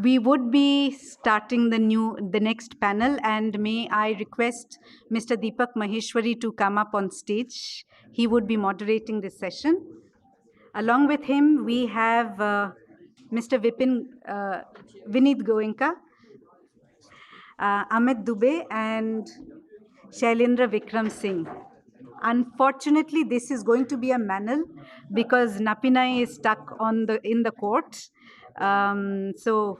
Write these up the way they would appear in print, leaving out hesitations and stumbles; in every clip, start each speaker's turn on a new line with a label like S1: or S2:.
S1: We would be starting the next panel, and may I request Mr. Deepak Maheshwari to come up on stage. He would be moderating this session. Along with him, we have Mr. Vinit Goenka, Amit Dubey, and Shailendra Vikram Singh. Unfortunately, this is going to be a manual because Napinai is stuck in the court. So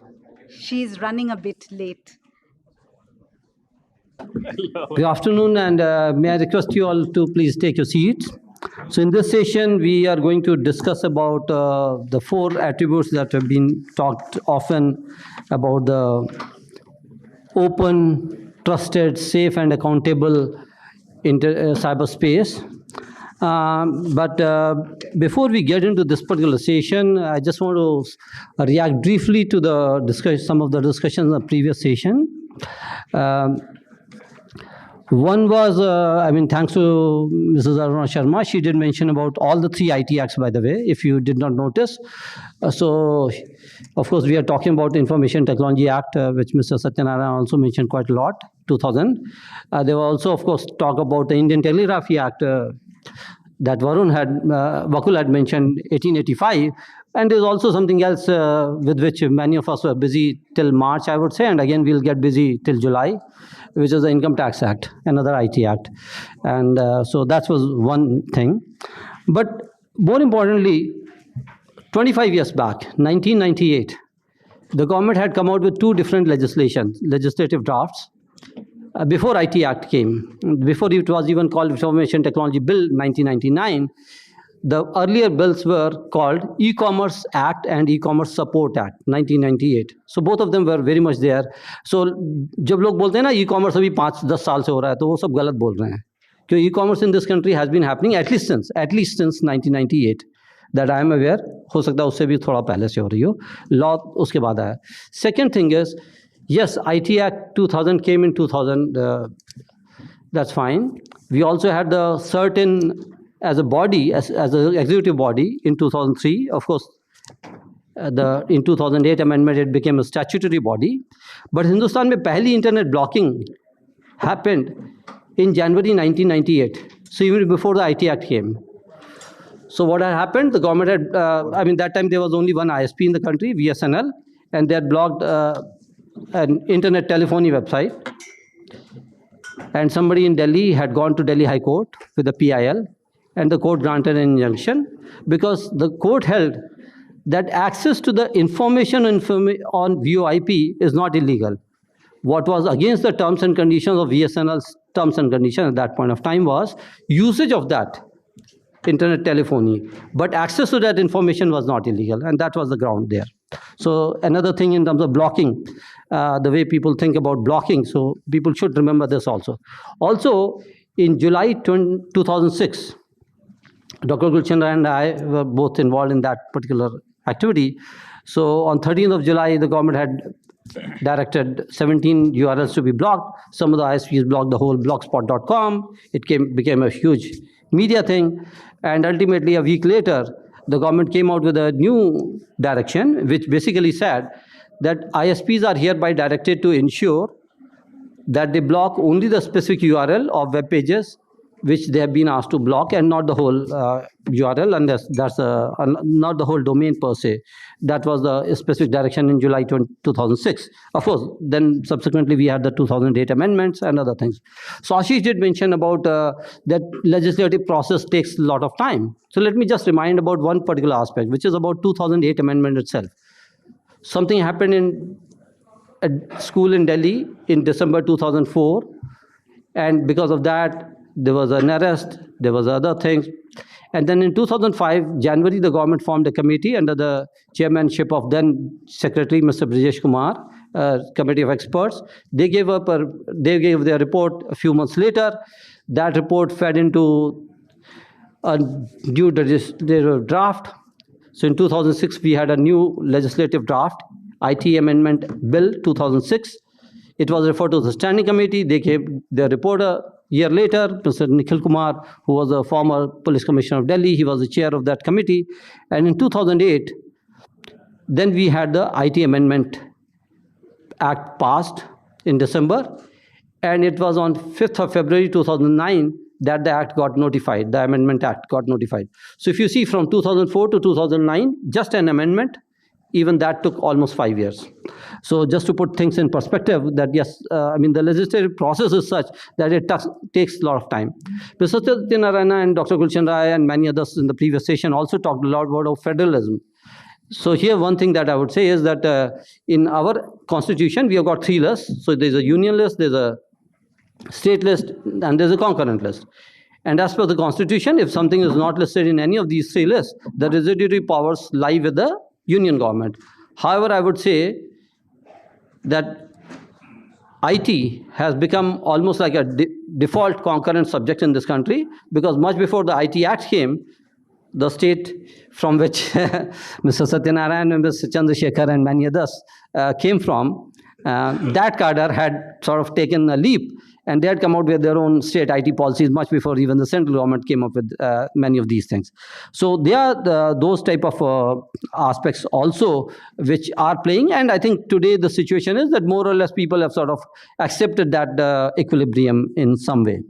S1: she's running a bit late.
S2: Good afternoon, and may I request you all to please take your seats. So in this session, we are going to discuss about the 4 attributes that have been talked often about: the open, trusted, safe, and accountable cyberspace. But before we get into this particular session, I just want to react briefly to the some of the discussions in the previous session. One was, thanks to Mrs. Aruna Sharma, she did mention about all the 3 IT acts, by the way, if you did not notice. So, of course, we are talking about Information Technology Act, which Mr. Satyanarayana also mentioned quite a lot, 2000. They were also, of course, talk about the Indian Telegraphy Act that Vakul had mentioned, 1885. And there's also something else with which many of us were busy till March, I would say, and again, we'll get busy till July, which is the Income Tax Act, another IT Act. And so that was one thing. But more importantly, 25 years back, 1998, the government had come out with 2 different legislative drafts before IT Act came. Before it was even called Information Technology Bill 1999, the earlier bills were called E-Commerce Act and E-Commerce Support Act, 1998. So both of them were very much there. So जब लोग बोलते हैं ना e-commerce अभी 5-10 साल से हो रहा है, तो वो सब गलत बोल रहे हैं. क्योंकि e-commerce in this country has been happening at least since 1998. That I am aware. हो सकता है उससे भी थोड़ा पहले से हो रही हो. Law उसके बाद आया. Second thing is, yes, IT Act 2000 came in 2000. That's fine. We also had the certain as a body, as an executive body in 2003, of course, in 2008 amendment, it became a statutory body. But Hindustan mein pehli internet blocking happened in January 1998. So even before the IT Act came. So what had happened, the government had, that time there was only one ISP in the country, VSNL, and they had blocked an internet telephony website. And somebody in Delhi had gone to Delhi High Court with the PIL, and the court granted an injunction because the court held that access to the information on VoIP is not illegal. What was against the terms and conditions of VSNL's terms and conditions at that point of time was usage of that internet telephony, but access to that information was not illegal, and that was the ground there. So another thing in terms of blocking, the way people think about blocking, so people should remember this also. Also, in July 2006, Dr. Gulchandra and I were both involved in that particular activity. So on 13th of July, the government had directed 17 URLs to be blocked. Some of the ISPs blocked the whole blogspot.com. It became a huge media thing. And ultimately, a week later, the government came out with a new direction, which basically said that ISPs are hereby directed to ensure that they block only the specific URL of web pages which they have been asked to block, and not the whole URL, and that's not the whole domain per se. That was the specific direction in July 2006. Of course, then subsequently we had the 2008 amendments and other things. So Ashish did mention about that legislative process takes a lot of time. So let me just remind about one particular aspect, which is about 2008 amendment itself. Something happened in a school in Delhi in December 2004, and because of that, there was an arrest, there was other things. And then in 2005, January, the government formed a committee under the chairmanship of then Secretary, Mr. Brijesh Kumar, committee of experts. They gave their report a few months later. That report fed into a new legislative draft. So in 2006, we had a new legislative draft, IT Amendment Bill 2006. It was referred to the standing committee. They gave their report a year later. Mr. Nikhil Kumar, who was a former police commissioner of Delhi, he was the chair of that committee. And in 2008, then we had the IT Amendment Act passed in December, and it was on 5th of February 2009 that the Act got notified, the Amendment Act got notified. So if you see from 2004 to 2009, just an amendment, even that took almost 5 years. So just to put things in perspective, that yes, I mean, the legislative process is such that it takes a lot of time. Mr. Satyanarayana and Dr. Gulshan Rai and many others in the previous session also talked a lot about federalism. So here one thing that I would say is that in our constitution, we have got 3 lists. So there's a union list, there's a state list, and there's a concurrent list. And as per the constitution, if something is not listed in any of these 3 lists, the residuary powers lie with the union government. However, I would say that IT has become almost like a default concurrent subject in this country, because much before the IT Act came, the state from which Mr. Satyanarayan and Mr. Chandrasekhar and many others came from, that cadre had sort of taken a leap, and they had come out with their own state IT policies much before even the central government came up with many of these things. So there are those type of aspects also which are playing, and I think today the situation is that more or less people have sort of accepted that equilibrium in some way.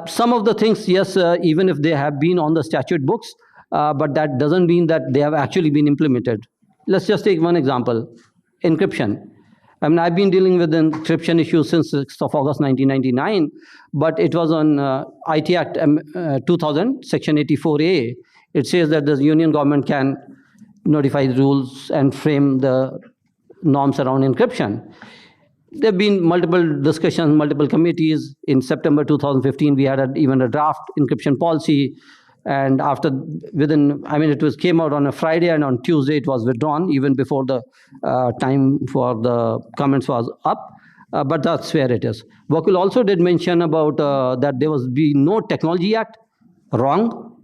S2: Some of the things, yes, even if they have been on the statute books, but that doesn't mean that they have actually been implemented. Let's just take one example, encryption. I mean, I've been dealing with the encryption issue since 6th of August 1999, but it was on IT Act 2000, Section 84A. It says that the union government can notify the rules and frame the norms around encryption. There have been multiple discussions, multiple committees. In September 2015, we had even a draft encryption policy. And after, it came out on a Friday, and on Tuesday it was withdrawn, even before the time for the comments was up. But that's where it is. Vakul also did mention about that there was be no Technology Act. Wrong.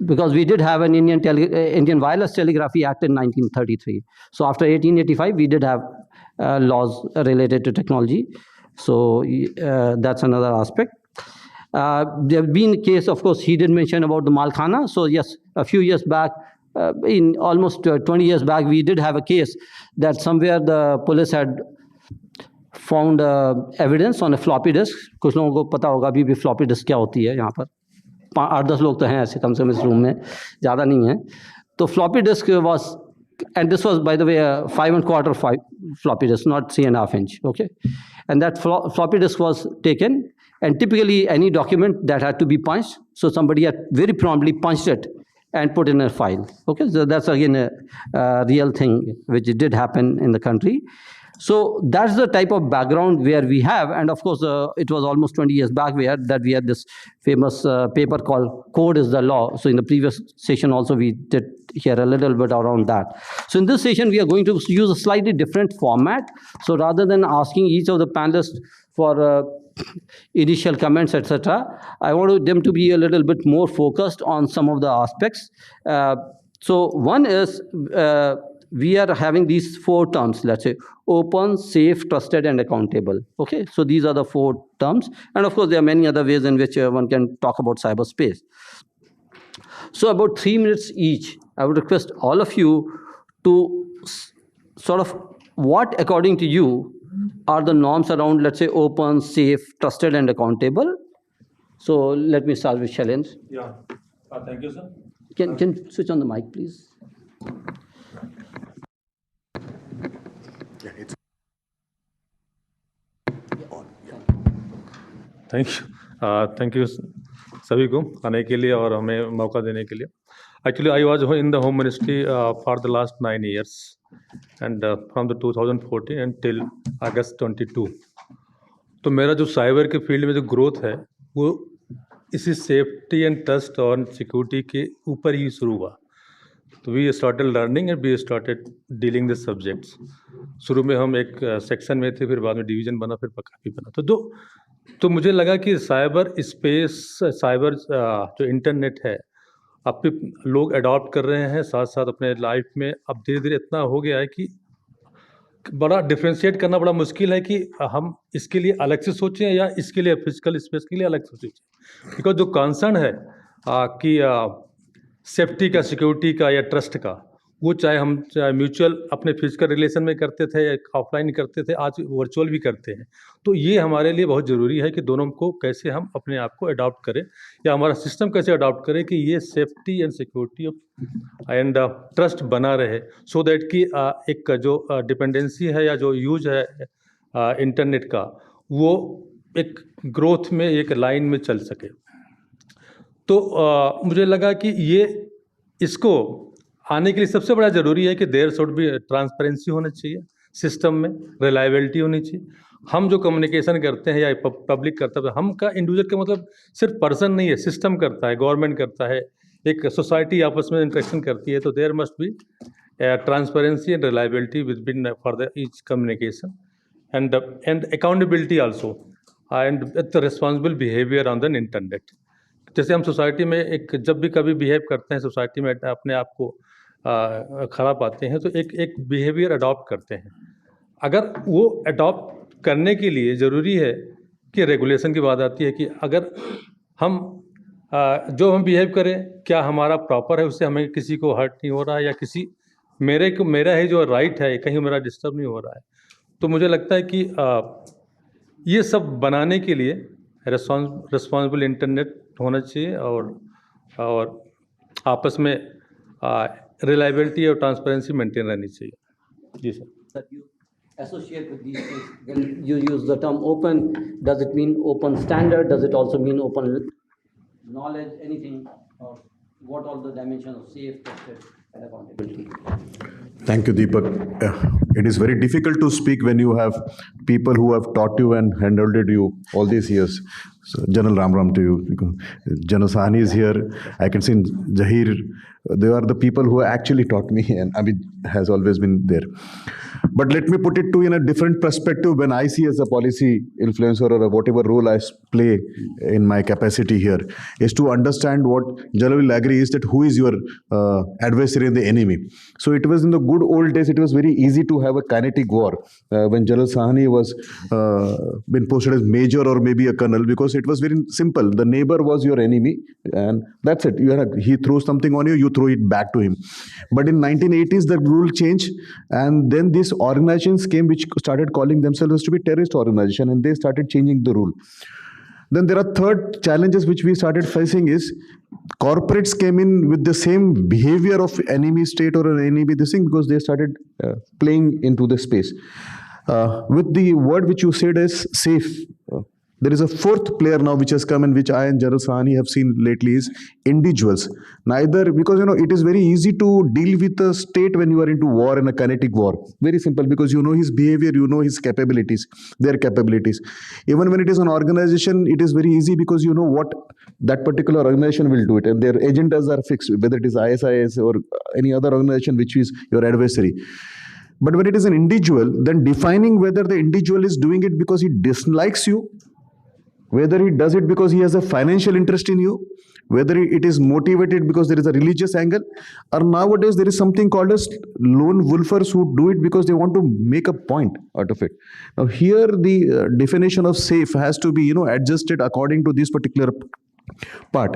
S2: Because we did have an Indian Wireless Telegraphy Act in 1933. So after 1885, we did have laws related to technology. So that's another aspect. There have been a case, of course, he did mention about the Malkhana. So yes, a few years back, in almost 20 years back, we did have a case that somewhere the police had found evidence on a floppy disk. कुछ लोगों को पता होगा भी floppy disk क्या होती है यहाँ पर. 8-10 लोग तो हैं ऐसे कम से कम इस रूम में, ज़्यादा नहीं है. तो floppy disk was, and this was, by the way, a 5 1/4 floppy disk, not 3.5 inch. Okay, and that floppy disk was taken. And typically, any document that had to be punched, so somebody had very promptly punched it and put in a file. Okay, so that's again a real thing which did happen in the country. So that's the type of background where we have, and of course, it was almost 20 years back we had this famous paper called "Code is the Law." So in the previous session also we did hear a little bit around that. So in this session we are going to use a slightly different format. So rather than asking each of the panelists for initial comments, etc., I want them to be a little bit more focused on some of the aspects. So one is we are having these 4 terms, let's say open, safe, trusted, and accountable. Okay, so these are the 4 terms, and of course there are many other ways in which one can talk about cyberspace. So about 3 minutes each, I would request all of you to sort of what, according to you, are the norms around, let's say, open, safe, trusted, and accountable. So let me start with Shailendra.
S3: Yeah, thank you, sir.
S2: Can switch on the mic, please?
S3: Yeah, it's on. Yeah. Thank you सभी को आने के लिए और हमें मौका देने के लिए. Actually, I was in the Home Ministry for the last 9 years, and from the 2014 until August 22. तो मेरा जो साइबर के फील्ड में जो ग्रोथ है वो इसी सेफ्टी एंड ट्रस्ट और सिक्योरिटी के ऊपर ही शुरू हुआ. तो we started learning and we started dealing the subjects. शुरू में हम एक सेक्शन में थे, फिर बाद में डिवीज़न बना, फिर काफ़ी बना. तो मुझे लगा कि साइबर स्पेस, साइबर जो इंटरनेट है, अब पे लोग अडॉप्ट कर रहे हैं साथ साथ अपने लाइफ में. अब धीरे धीरे इतना हो गया है कि बड़ा डिफ्रेंशिएट करना बड़ा मुश्किल है कि हम इसके लिए अलग से सोचें या इसके लिए फिजिकल स्पेस के लिए अलग से सोचें. बिकॉज जो कंसर्न है कि सेफ्टी का, सिक्योरिटी का या ट्रस्ट का, वो चाहे हम म्यूचुअल अपने फिजिकल रिलेशन में करते थे या ऑफलाइन करते थे, आज वर्चुअल भी करते हैं। तो ये हमारे लिए बहुत ज़रूरी है कि दोनों को कैसे हम अपने आप को अडॉप्ट करें या हमारा सिस्टम कैसे अडॉप्ट करें कि ये safety and security and trust बना रहे, सो दैट कि एक जो डिपेंडेंसी है या जो यूज है इंटरनेट का, वो एक ग्रोथ में एक लाइन में चल सके। तो मुझे लगा कि ये इसको आने के लिए सबसे बड़ा ज़रूरी है कि देयर शुड बी ट्रांसपेरेंसी होना चाहिए सिस्टम में, रिलायबिलिटी होनी चाहिए। हम जो कम्युनिकेशन करते हैं या पब्लिक करता है, हम का इंडिविजुअल का मतलब सिर्फ पर्सन नहीं है, सिस्टम करता है, गवर्नमेंट करता है, एक सोसाइटी आपस में इंटरेक्शन करती है। तो there must be transparency and reliability with for the each communication and accountability also and the responsible behaviour on the internet. जैसे हम सोसाइटी में एक जब भी कभी बिहेव करते हैं सोसाइटी में, अपने आप को खराब पाते हैं, तो एक बिहेवियर अडॉप्ट करते हैं। अगर वो अडॉप्ट करने के लिए ज़रूरी है कि रेगुलेशन की बात आती है कि अगर हम जो हम बिहेव करें क्या हमारा प्रॉपर है, उससे हमें किसी को हर्ट नहीं हो रहा है या किसी मेरा ही जो राइट है कहीं मेरा डिस्टर्ब नहीं हो रहा है। तो मुझे लगता है कि ये सब बनाने के लिए रिस्पॉन्सिबल इंटरनेट होना चाहिए और आपस में रिलायबिलिटी और ट्रांसपेरेंसी मेंटेन रहनी चाहिए। जी sir.
S2: That you associate with these things. When you use the term open, does it mean open standard? Does it also mean open knowledge? Anything? Or what are the dimensions of safe, trusted, and accountability?
S4: Thank you, Deepak. It is very difficult to speak when you have people who have taught you and handled you all these years. So, General Ram to you. General Sahani is here. I can see Zahir. They are the people who actually taught me, and Amit has always been there. But let me put it to in a different perspective. When I see as a policy influencer or whatever role I play in my capacity here, is to understand what General will agree is that who is your adversary and the enemy. So it was in the good old days, it was very easy to have a kinetic war when General Sahani was been posted as major or maybe a colonel, because it was very simple. The neighbor was your enemy, and that's it. He threw something on you, you throw it back to him. But in 1980s, the rule changed, and then these organizations came which started calling themselves to be terrorist organization, and they started changing the rule. Then there are third challenges which we started facing is corporates came in with the same behavior of enemy state or an enemy this thing, because they started playing into the space. With the word which you said is safe, there is a fourth player now which has come and which I and General Sahani have seen lately is individuals. Neither, because it is very easy to deal with a state when you are into war and a kinetic war. Very simple, because you know his behavior, you know his capabilities, their capabilities. Even when it is an organization, it is very easy because you know what that particular organization will do it, and their agendas are fixed, whether it is ISIS or any other organization which is your adversary. But when it is an individual, then defining whether the individual is doing it because he dislikes you, whether he does it because he has a financial interest in you, whether it is motivated because there is a religious angle, or nowadays there is something called as lone wolfers who do it because they want to make a point out of it. Now here the definition of safe has to be adjusted according to this particular part.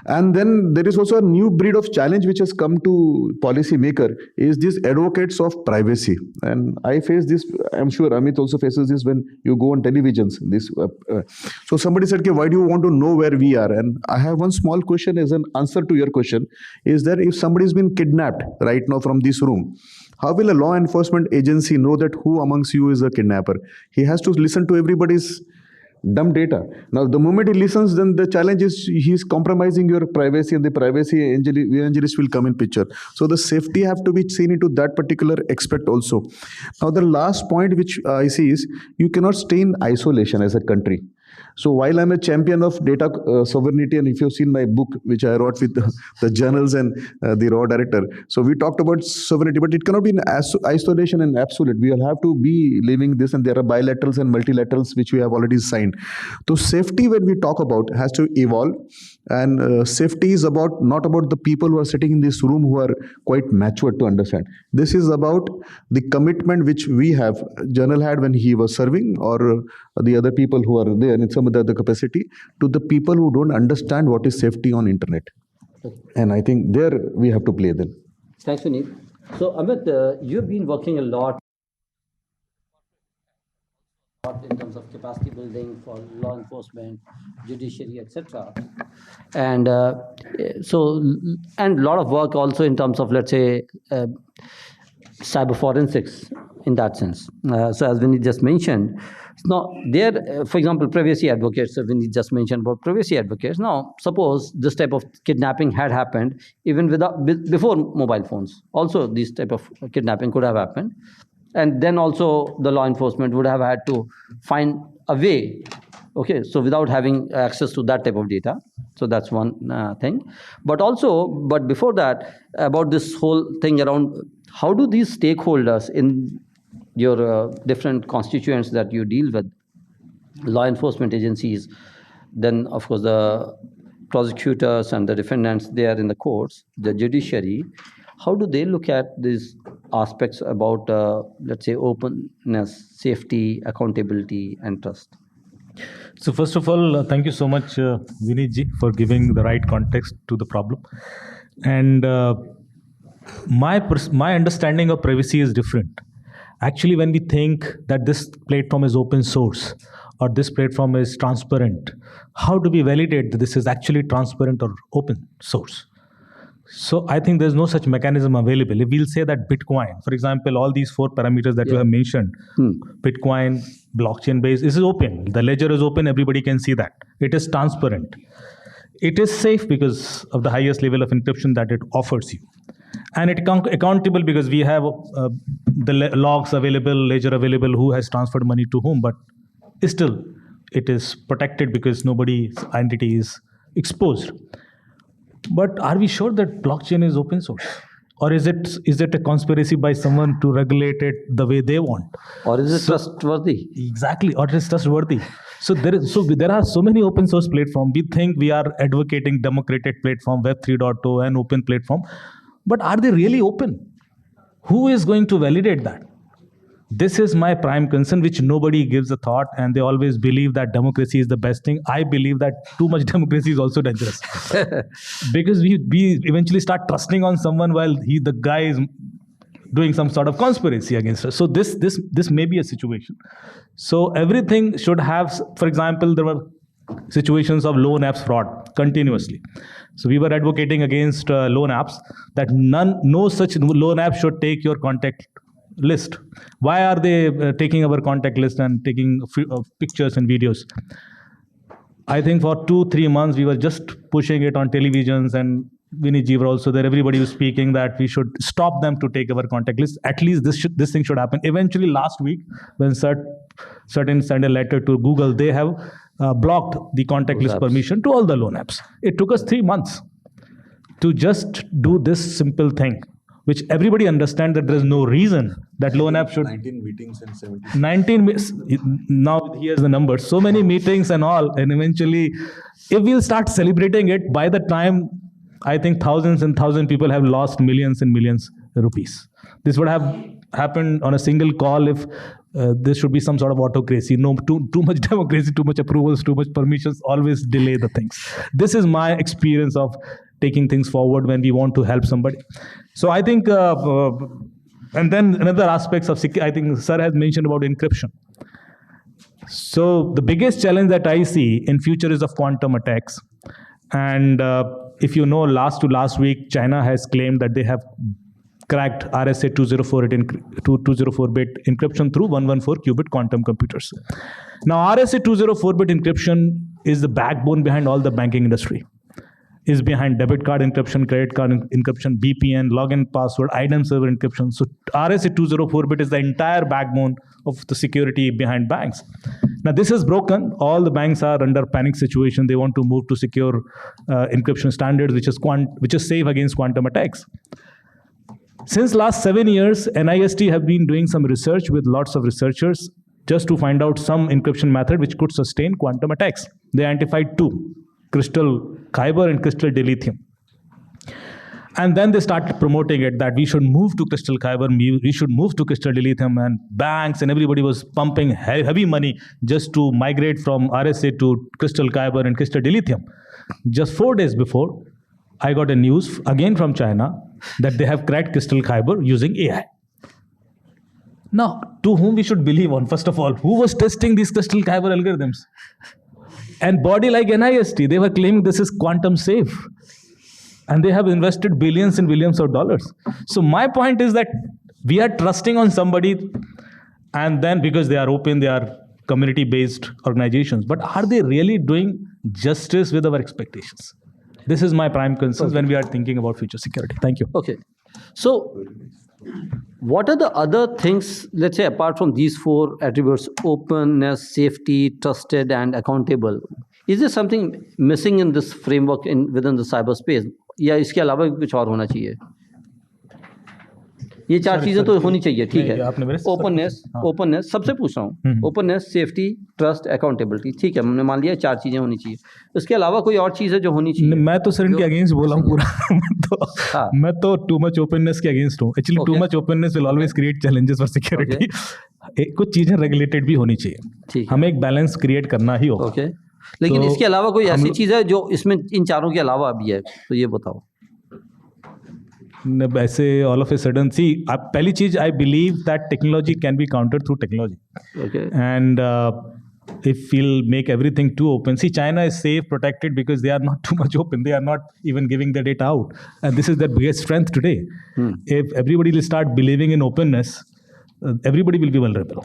S4: And then there is also a new breed of challenge which has come to policy maker is these advocates of privacy. And I face this, I'm sure Amit also faces this when you go on televisions. So somebody said, okay, why do you want to know where we are? And I have one small question as an answer to your question, is that if somebody has been kidnapped right now from this room, how will a law enforcement agency know that who amongst you is a kidnapper? He has to listen to everybody's dumb data. Now, the moment he listens, then the challenge is he's compromising your privacy, and the privacy evangelist will come in picture. So the safety have to be seen into that particular aspect also. Now, the last point which I see is you cannot stay in isolation as a country. So while I'm a champion of data sovereignty, and if you've seen my book, which I wrote with the journals and the raw director, so we talked about sovereignty, but it cannot be in isolation and absolute. We will have to be living this, and there are bilaterals and multilaterals which we have already signed. So safety, when we talk about, has to evolve, and safety is not about the people who are sitting in this room who are quite matured to understand. This is about the commitment which we have, General had when he was serving, or the other people who are there in some of the other capacity, to the people who don't understand what is safety on internet. And I think there we have to play then.
S2: Thanks, Vinit. So, Amit, you've been working a lot in terms of capacity building for law enforcement, judiciary, etc. And and a lot of work also in terms of, let's say, cyber forensics in that sense. So as Vinit just mentioned, now there, for example, privacy advocates, Vinit just mentioned about privacy advocates. Now, suppose this type of kidnapping had happened even before mobile phones. Also, this type of kidnapping could have happened. And then also the law enforcement would have had to find a way, okay, so without having access to that type of data. So that's one thing. But before that, about this whole thing around how do these stakeholders in your different constituents that you deal with, law enforcement agencies, then of course the prosecutors and the defendants there in the courts, the judiciary, how do they look at these aspects about, let's say, openness, safety, accountability, and trust?
S5: So first of all, thank you so much, Vinit ji, for giving the right context to the problem. And my understanding of privacy is different. Actually, when we think that this platform is open source or this platform is transparent, how do we validate that this is actually transparent or open source? So I think there's no such mechanism available. If we'll say that Bitcoin, for example, all these 4 parameters that you have mentioned, Bitcoin, blockchain based, is open. The ledger is open, everybody can see that. It is transparent. It is safe because of the highest level of encryption that it offers you. And it accountable because we have the logs available, ledger available, who has transferred money to whom, but still it is protected because nobody's identity is exposed. But are we sure that blockchain is open source? Or is it a conspiracy by someone to regulate it the way they want?
S2: Or is it trustworthy?
S5: Exactly, or it is trustworthy. So there are so many open source platforms. We think we are advocating democratic platform, Web 3.0 and open platform. But are they really open? Who is going to validate that? This is my prime concern, which nobody gives a thought, and they always believe that democracy is the best thing. I believe that too much democracy is also dangerous. Because we eventually start trusting on someone while the guy is doing some sort of conspiracy against us. So this may be a situation. So everything should have, for example, there were situations of loan apps fraud continuously. So we were advocating against loan apps that no such loan app should take your contact list. Why are they taking our contact list and taking pictures and videos? I think for 2-3 months we were just pushing it on televisions, and Vinit ji were also there. Everybody was speaking that we should stop them to take our contact list. At least this thing should happen. Eventually, last week, when certain sent a letter to Google, they have blocked the contact list permission to all the loan apps. It took us 3 months to just do this simple thing, which everybody understands that there is no reason that loan app should.
S6: 19 meetings and 17.
S5: Now he has the numbers. So many meetings and all, and eventually, if we'll start celebrating it, by the time I think thousands and thousands people have lost millions and millions rupees. This would have happened on a single call if there should be some sort of autocracy. No, too much democracy, too much approvals, too much permissions always delay the things. This is my experience of taking things forward when we want to help somebody. So I think, and then another aspects of security, I think Sir has mentioned about encryption. So the biggest challenge that I see in future is of quantum attacks. And if you know, last week, China has claimed that they have cracked RSA 204-bit encryption through 114-qubit quantum computers. Now, RSA 204-bit encryption is the backbone behind all the banking industry. Is behind debit card encryption, credit card encryption, VPN, login password, IDEM server encryption. So RSA 204-bit is the entire backbone of the security behind banks. Now this is broken. All the banks are under panic situation. They want to move to secure encryption standards, which is safe against quantum attacks. Since last 7 years, NIST have been doing some research with lots of researchers just to find out some encryption method which could sustain quantum attacks. They identified 2. Crystal Kyber and crystal dilithium. And then they started promoting it that we should move to crystal Kyber, we should move to crystal dilithium, and banks and everybody was pumping heavy money just to migrate from RSA to crystal Kyber and crystal dilithium. Just 4 days before, I got a news again from China that they have cracked crystal fiber using AI. Now, to whom we should believe on, first of all, who was testing these crystal fiber algorithms? And body like NIST, they were claiming this is quantum safe. And they have invested billions and billions of dollars. So my point is that we are trusting on somebody, and then because they are open, they are community-based organizations. But are they really doing justice with our expectations? This is my prime concern when we are thinking about future security. Thank you.
S2: Okay. So what are the other things, let's say, apart from these four attributes, openness, safety, trusted, and accountable? Is there something missing in this framework within the cyberspace? या इसके अलावा कुछ और होना चाहिए? ये चार चीजें तो होनी चाहिए, ठीक है. ओपननेस सबसे पूछ रहा हूँ. ओपननेस, सेफ्टी, ट्रस्ट, अकाउंटेबिलिटी, ठीक है, हमने मान लिया चार चीजें होनी चाहिए. इसके अलावा कोई और चीज है जो होनी चाहिए?
S5: मैं तो सर इनके अगेंस्ट बोला हूँ पूरा. मैं तो टू मच ओपननेस के अगेंस्ट हूँ. Actually too much openness will always create challenges for security. कुछ चीजें रेगुलेटेड भी होनी चाहिए. हमें एक बैलेंस क्रिएट करना ही होगा.
S2: ओके, लेकिन इसके अलावा कोई ऐसी चीज है जो इसमें इन चारों के अलावा भी है, तो ये बताओ.
S5: ऐसे ऑल ऑफ ए सडन सी, पहली चीज, I believe that technology can be countered through technology. And if we'll make everything too open. See, China is safe, protected because they are not too much open. They are not even giving their data out. And this is their biggest strength today. If everybody will start believing in openness, everybody will be vulnerable.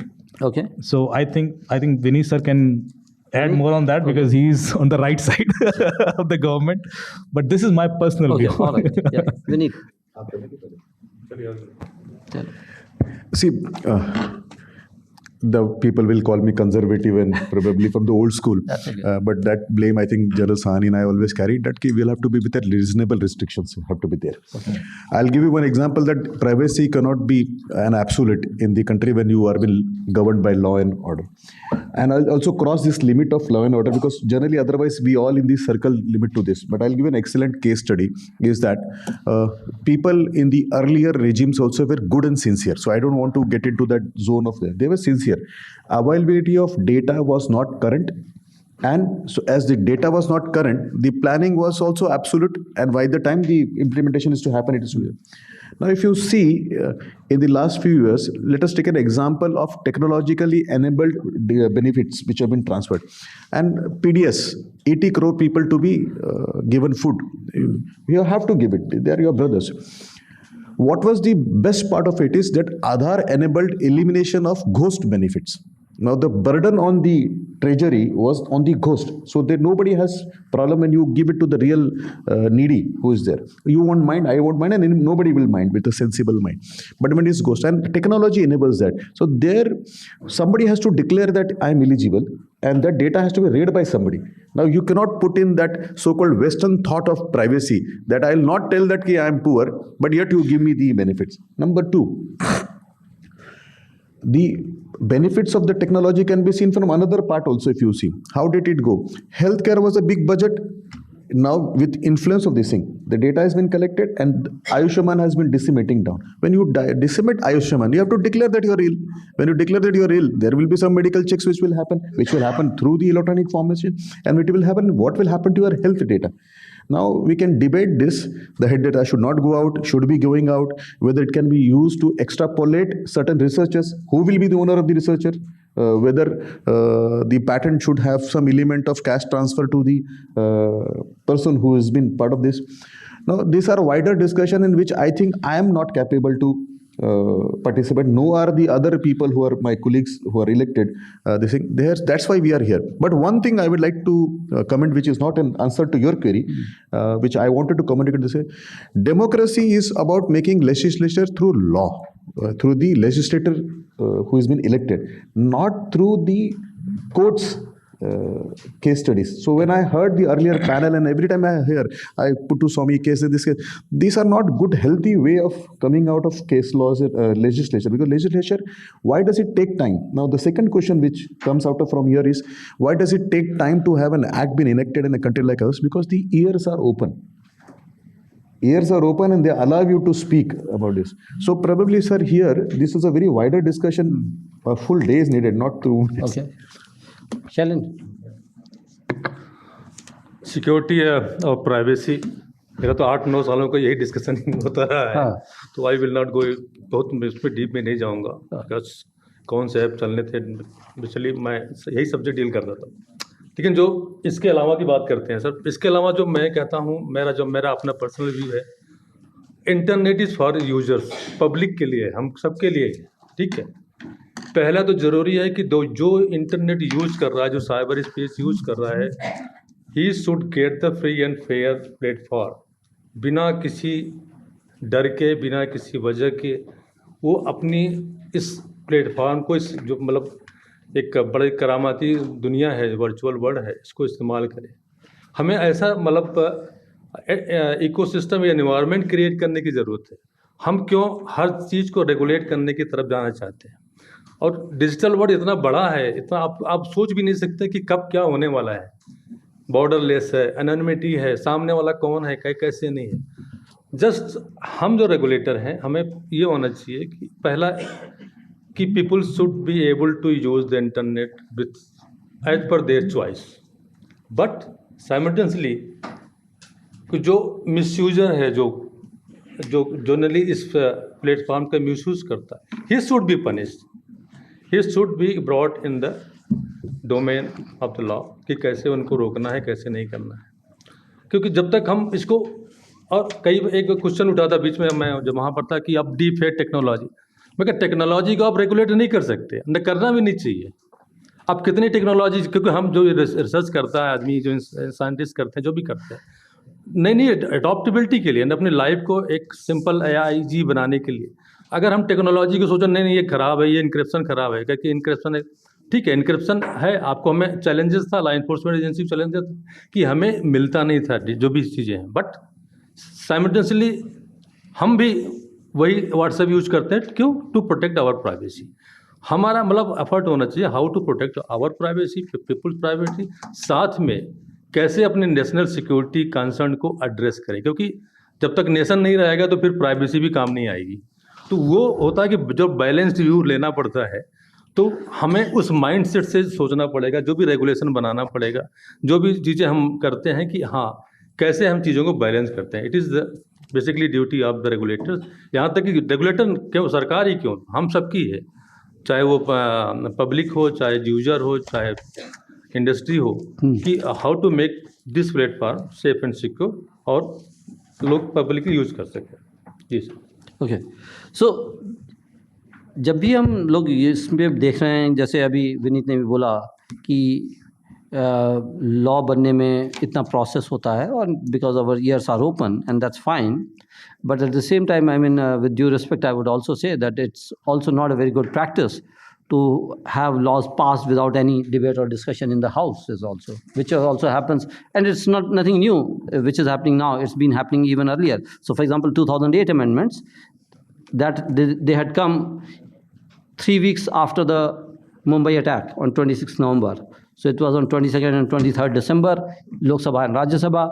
S2: Okay.
S5: So I think Vinit sir can add more on that because he's on the right side of the government. But this is my personal view.
S2: All right. Yeah. Vinit.
S4: See, the people will call me conservative and probably from the old school. But that blame, I think General Sahani and I always carried, that we'll have to be with that reasonable restrictions have to be there. Okay. I'll give you one example that privacy cannot be an absolute in the country when you are governed by law and order. And I'll also cross this limit of law and order because generally otherwise we all in this circle limit to this. But I'll give an excellent case study is that people in the earlier regimes also were good and sincere. So I don't want to get into that zone of them. They were sincere. Availability of data was not current. And so as the data was not current, the planning was also absolute. And by the time the implementation is to happen, it is to happen. Now, if you see in the last few years, let us take an example of technologically enabled benefits which have been transferred. And PDS, 80 crore people to be given food. You have to give it. They are your brothers. What was the best part of it is that Aadhaar enabled elimination of ghost benefits. Now the burden on the treasury was on the ghost. So that nobody has problem when you give it to the real needy who is there. You won't mind, I won't mind, and nobody will mind with a sensible mind. But when it's ghost, and technology enables that. So there, somebody has to declare that I'm eligible, and that data has to be read by somebody. Now you cannot put in that so-called Western thought of privacy that I'll not tell that I am poor, but yet you give me the benefits. Number two, the benefits of the technology can be seen from another part also if you see. How did it go? Healthcare was a big budget. Now with influence of this thing, the data has been collected and Ayushman has been decimating down. When you decimate Ayushman, you have to declare that you are ill. When you declare that you are ill, there will be some medical checks which will happen through the electronic formation, and it will happen. What will happen to your health data? Now we can debate this. The head data should not go out, should be going out, whether it can be used to extrapolate certain researchers. Who will be the owner of the researcher? Whether the patent should have some element of cash transfer to the person who has been part of this. Now, these are wider discussion in which I think I am not capable to participate. Nor are the other people who are my colleagues who are elected. That's why we are here. But one thing I would like to comment, which is not an answer to your query, which I wanted to communicate to say, democracy is about making legislature through law, through the legislator who has been elected, not through the courts case studies. So when I heard the earlier panel, and every time I hear, I put to Swami case in this case, these are not good, healthy way of coming out of case laws, legislature. Because legislature, why does it take time? Now the second question which comes out of from here is, why does it take time to have an act being enacted in a country like us? Because the ears are open. Ears are open and they allow you to speak about this. So probably, sir, here, this is a very wider discussion. A full day is needed, not 2 minutes.
S2: Okay. Shailendra.
S3: Security or privacy मेरा तो 8-9 सालों का यही discussion होता रहा है। तो I will not go, बहुत इसमें डीप में नहीं जाऊंगा, बिकॉज कौन से ऐप चलने थे, बेसिकली मैं यही सब्जेक्ट डील करता था। लेकिन जो इसके अलावा की बात करते हैं सर, इसके अलावा जो मैं कहता हूँ, मेरा अपना पर्सनल व्यू है, internet is for users, public के लिए, हम सबके लिए, ठीक है। पहला तो ज़रूरी है कि जो इंटरनेट यूज कर रहा है, जो साइबर स्पेस यूज कर रहा है, he should get the free and fair platform, बिना किसी डर के, बिना किसी वजह के वो अपनी इस प्लेटफॉर्म को, इस जो मतलब एक बड़ी करामाती दुनिया है, वर्चुअल वर्ल्ड है, इसको इस्तेमाल करें। हमें ऐसा मतलब इकोसिस्टम या एनवायरनमेंट क्रिएट करने की ज़रूरत है। हम क्यों हर चीज़ को रेगुलेट करने की तरफ जाना चाहते हैं? और डिजिटल वर्ल्ड इतना बड़ा है, इतना आप सोच भी नहीं सकते कि कब क्या होने वाला है। बॉर्डरलेस है, एनोनिमिटी है, सामने वाला कौन है, कैसे नहीं है। जस्ट हम जो रेगुलेटर हैं, हमें ये होना चाहिए कि पहला कि people should be able to use the internet with as per their choice, but simultaneously जो मिसयूजर है, जो जनरली इस प्लेटफॉर्म का मिसयूज करता है, he should be punished, he should be brought in the domain of the law, कि कैसे उनको रोकना है, कैसे नहीं करना है। क्योंकि जब तक हम इसको, और एक क्वेश्चन उठा था बीच में, मैं जब वहाँ पर था कि अब डीप है टेक्नोलॉजी, मैं क्या टेक्नोलॉजी को आप रेगुलेट नहीं कर सकते, न करना भी नहीं चाहिए। अब कितनी टेक्नोलॉजी, क्योंकि हम जो रिसर्च करता है आदमी, जो साइंटिस्ट करते हैं, जो भी करते हैं, नहीं अडॉप्टेबिलिटी के लिए, अपनी लाइफ को एक सिंपल AIG बनाने के लिए, अगर हम टेक्नोलॉजी को सोचो नहीं ये ख़राब है, ये इनक्रिप्शन ख़राब है, क्योंकि इनक्रिप्शन है, ठीक है, इनक्रिप्शन है, आपको हमें चैलेंजेस था, लॉ इन्फोर्समेंट एजेंसी चैलेंजेस कि हमें मिलता नहीं था जो भी चीज़ें हैं, बट साइमल्टेनियसली हम भी वही व्हाट्सएप यूज करते हैं, क्यों? To protect our privacy. हमारा मतलब एफर्ट होना चाहिए how to protect our privacy, people's privacy, साथ में कैसे अपने नेशनल सिक्योरिटी कंसर्न को एड्रेस करें, क्योंकि जब तक नेशन नहीं रहेगा तो फिर प्राइवेसी भी काम नहीं आएगी। तो वो होता है कि जब बैलेंस्ड व्यू लेना पड़ता है, तो हमें उस माइंडसेट से सोचना पड़ेगा, जो भी रेगुलेशन बनाना पड़ेगा, जो भी चीज़ें हम करते हैं, कि हाँ कैसे हम चीज़ों को बैलेंस करते हैं। It is basically duty of the regulators. यहाँ तक कि रेगुलेटर क्यों, सरकार ही क्यों, हम सबकी है, चाहे वो पब्लिक हो, चाहे यूजर हो, चाहे इंडस्ट्री हो, कि how to make this platform safe and secure और लोग पब्लिकली यूज कर सकें। जी सर।
S2: ओके, सो जब भी हम लोग इसमें देख रहे हैं, जैसे अभी विनीत ने भी बोला कि लॉ बनने में इतना प्रोसेस होता है, और because our ears are open and that's fine, but at the same time, I mean with due respect, I would also say that it's also not a very good practice to have laws passed without any debate or discussion in the house is also, which also happens, and it's not nothing new which is happening now, it's been happening even earlier. So for example, 2008 amendments that they had come 3 weeks after the Mumbai attack on 26th November. So it was on 22nd and 23rd December, Lok Sabha and Rajya Sabha,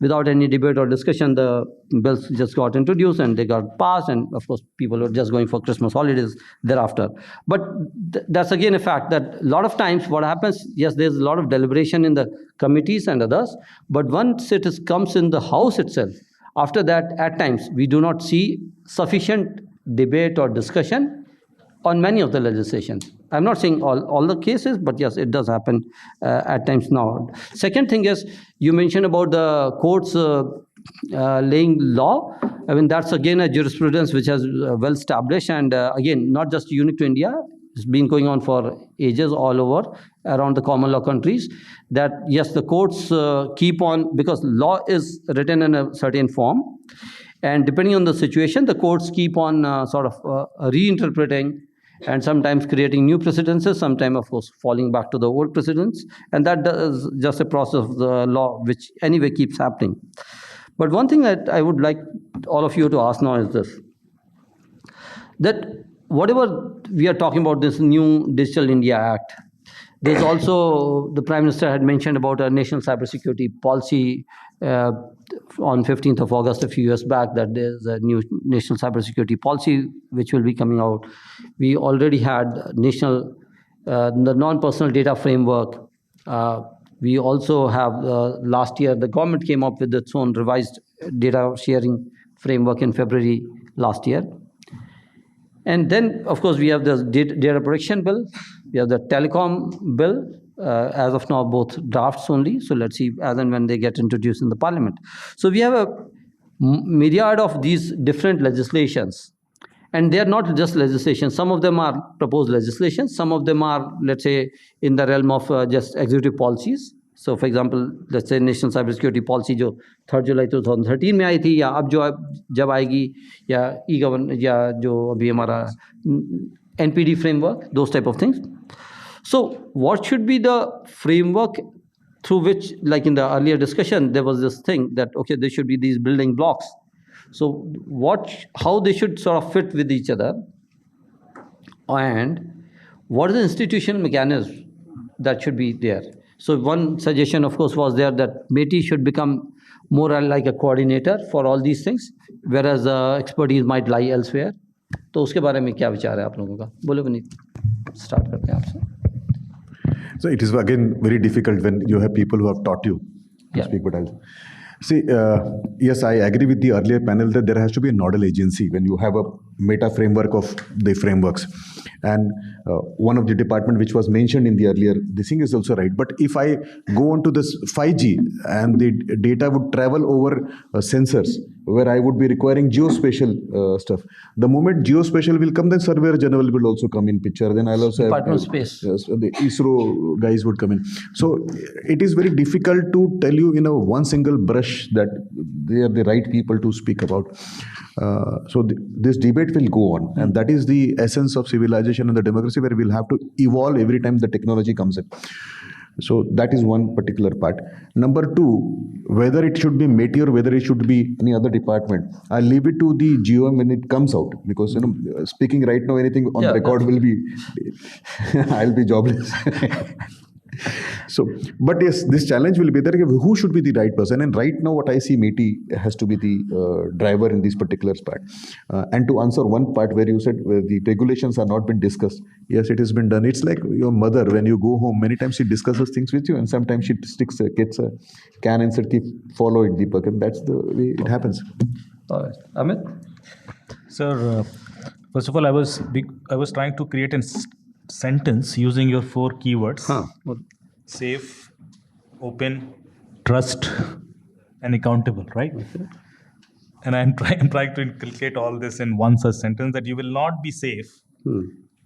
S2: without any debate or discussion, the bills just got introduced and they got passed, and of course people were just going for Christmas holidays thereafter. But that's again a fact that a lot of times what happens, yes, there's a lot of deliberation in the committees and others, but once it comes in the house itself, after that, at times, we do not see sufficient debate or discussion on many of the legislations. I'm not saying all the cases, but yes, it does happen at times now. Second thing is, you mentioned about the courts laying law. I mean, that's again a jurisprudence which has well established, and again, not just unique to India. It's been going on for ages all over around the common law countries, that yes, the courts keep on, because law is written in a certain form, and depending on the situation, the courts keep on sort of reinterpreting, and sometimes creating new precedences, sometimes of course falling back to the old precedents, and that is just a process of the law which anyway keeps happening. But one thing that I would like all of you to ask now is this, that whatever we are talking about, this new Digital India Act, there's also, the Prime Minister had mentioned about a national cybersecurity policy on 15th of August a few years back, that there's a new national cybersecurity policy which will be coming out. We already had national, the non-personal data framework We also have, last year, the government came up with its own revised data sharing framework in February last year. And then, of course, we have the data protection bill, we have the telecom bill, as of now, both drafts only. So let's see as and when they get introduced in the parliament. So we have a myriad of these different legislations. And they are not just legislation. Some of them are proposed legislation. Some of them are, let's say, in the realm of just executive policies. So, for example, let's say National Cybersecurity Policy, जो 3 जुलाई 2013 में आई थी, या अब जो जब आएगी, या e-govern, या जो अभी हमारा NPD framework, those type of things. So, what should be the framework through which, like in the earlier discussion, there was this thing that, okay, there should be these building blocks. So how they should sort of fit with each other, and what is the institutional mechanism that should be there. So one suggestion, of course, was there that MeitY should become more like a coordinator for all these things, whereas expertise might lie elsewhere. तो उसके बारे में क्या विचार है आप लोगों का? बोलो विनीत, स्टार्ट करते हैं आपसे.
S4: So it is again very difficult when you have people who have taught you to speak, but I'll see. Yes, I agree with the earlier panel that there has to be a nodal agency when you have a meta framework of the frameworks. And one of the department which was mentioned in the earlier, this thing is also right. But if I go on to this 5G and the data would travel over sensors, where I would be requiring geospatial stuff. The moment geospatial will come, then Surveyor General will also come in picture. Then I'll also
S2: Department
S4: have
S2: of Space.
S4: the ISRO guys would come in. So it is very difficult to tell you in a one single brush that they are the right people to speak about. So this debate will go on, and that is the essence of civilization and the democracy, where we'll have to evolve every time the technology comes in. So that is one particular part. Number two, whether it should be MeitY or whether it should be any other department, I'll leave it to the GOM when it comes out, because speaking right now, anything on record will be, I'll be jobless. So, but yes, this challenge will be there. Who should be the right person? And right now, what I see, MeitY has to be the driver in this particular part. And to answer one part where you said the regulations are not been discussed, yes, it has been done. It's like your mother, when you go home, many times she discusses things with you, and sometimes she gets a can and said, follow it, Deepak, and that's the way it happens.
S2: All right. Amit?
S5: Sir, first of all, I was trying to create a sentence using your 4 keywords: safe, open, trust, and accountable, right? Okay. And I'm trying to inculcate all this in one such sentence, that you will not be safe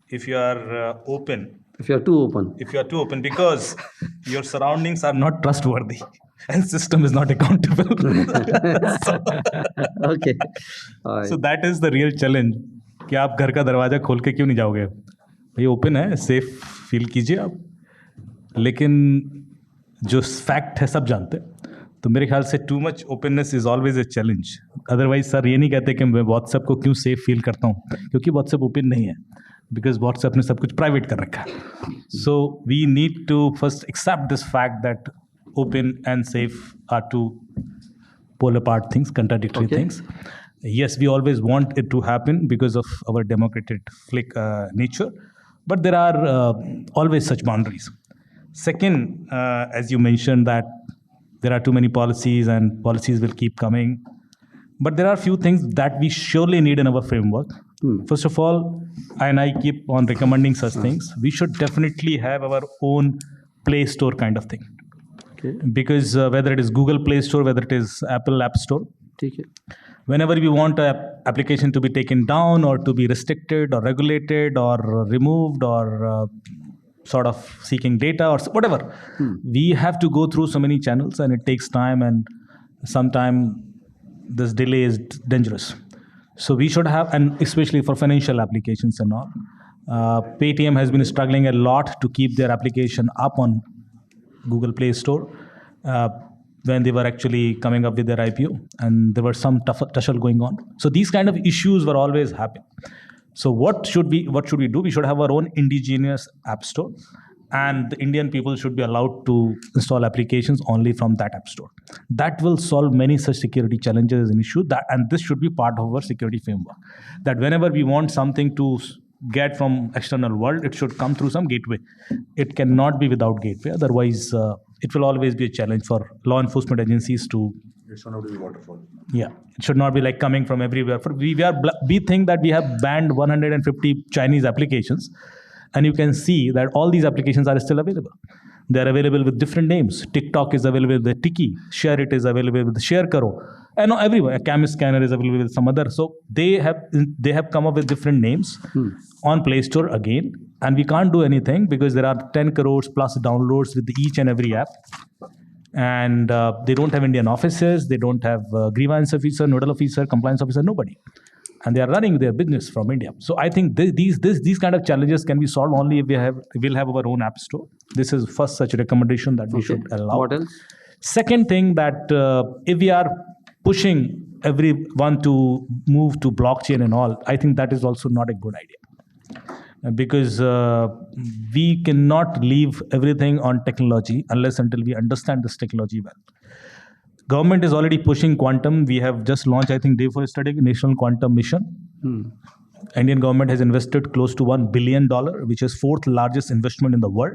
S5: if you are open.
S2: If you are too open.
S5: If you are too open, because your surroundings are not trustworthy and system is not accountable.
S2: Okay. All right.
S5: So that is the real challenge. कि आप घर का दरवाजा खोल के क्यों नहीं जाओगे? भाई ओपन है, सेफ फील कीजिए आप, लेकिन जो फैक्ट है सब जानते हैं. तो मेरे ख्याल से too much openness is always a challenge. Otherwise sir ये नहीं कहते कि मैं व्हाट्सएप को क्यों सेफ फील करता हूँ, क्योंकि व्हाट्सएप ओपन नहीं है, बिकॉज व्हाट्सएप ने सब कुछ प्राइवेट कर रखा है. So we need to first accept this fact that open and safe are two polar apart things, contradictory things. Yes, we always want it to happen because of our democratic nature, but there are always such boundaries. Second, as you mentioned, that there are too many policies and policies will keep coming, but there are few things that we surely need in our framework. First of all, and I keep on recommending such things, we should definitely have our own Play Store kind of thing. Okay. Because whether it is Google Play Store, whether it is Apple App Store, whenever we want an application to be taken down or to be restricted or regulated or removed or sort of seeking data or whatever, we have to go through so many channels, and it takes time, and sometimes this delay is dangerous. So we should have, and especially for financial applications and all, Paytm has been struggling a lot to keep their application up on Google Play Store when they were actually coming up with their IPO, and there were some tussle going on. So these kind of issues were always happening. So what should we do? We should have our own indigenous app store, and the Indian people should be allowed to install applications only from that app store. That will solve many such security challenges and issues. And this should be part of our security framework. That whenever we want something to get from external world, it should come through some gateway. It cannot be without gateway. Otherwise, it will always be a challenge for law enforcement agencies to.
S6: It should not be waterfall.
S5: Yeah, it should not be like coming from everywhere. We think that we have banned 150 Chinese applications, and you can see that all these applications are still available. They are available with different names. TikTok is available with Tiki. Share It is available with Share Karo. And everywhere. A Cam Scanner is available with some other. So they have come up with different names on Play Store again. And we can't do anything because there are 10 crores plus downloads with each and every app. And they don't have Indian offices. They don't have grievance officer, nodal officer, compliance officer, nobody. And they are running their business from India. So I think these kind of challenges can be solved only if we'll have our own app store. This is first such recommendation that we should allow.
S2: What else?
S5: Second thing, that if we are pushing everyone to move to blockchain and all, I think that is also not a good idea. Because we cannot leave everything on technology unless until we understand this technology well. Government is already pushing quantum. We have just launched, I think, day for yesterday, National Quantum Mission. Indian government has invested close to $1 billion, which is 4th largest investment in the world.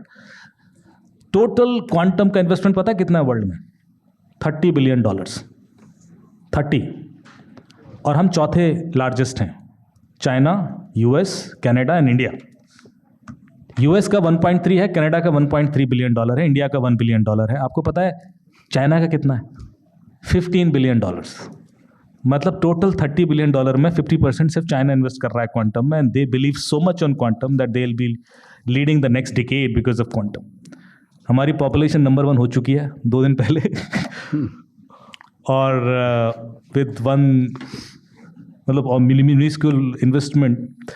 S5: Total quantum का investment पता है कितना है world में? $30 billion. 30. और हम चौथे largest हैं. China, US, Canada and India. US का 1.3 है, कनाडा का 1.3 बिलियन डॉलर है, इंडिया का $1 बिलियन है. आपको पता है चाइना का कितना है? $15 बिलियन. मतलब टोटल $30 बिलियन में 50% सिर्फ चाइना इन्वेस्ट कर रहा है क्वांटम में, and they believe so much on quantum that they will be leading the next decade because of quantum. हमारी पॉपुलेशन नंबर 1 हो चुकी है 2 दिन पहले और विद वन मतलब minuscule investment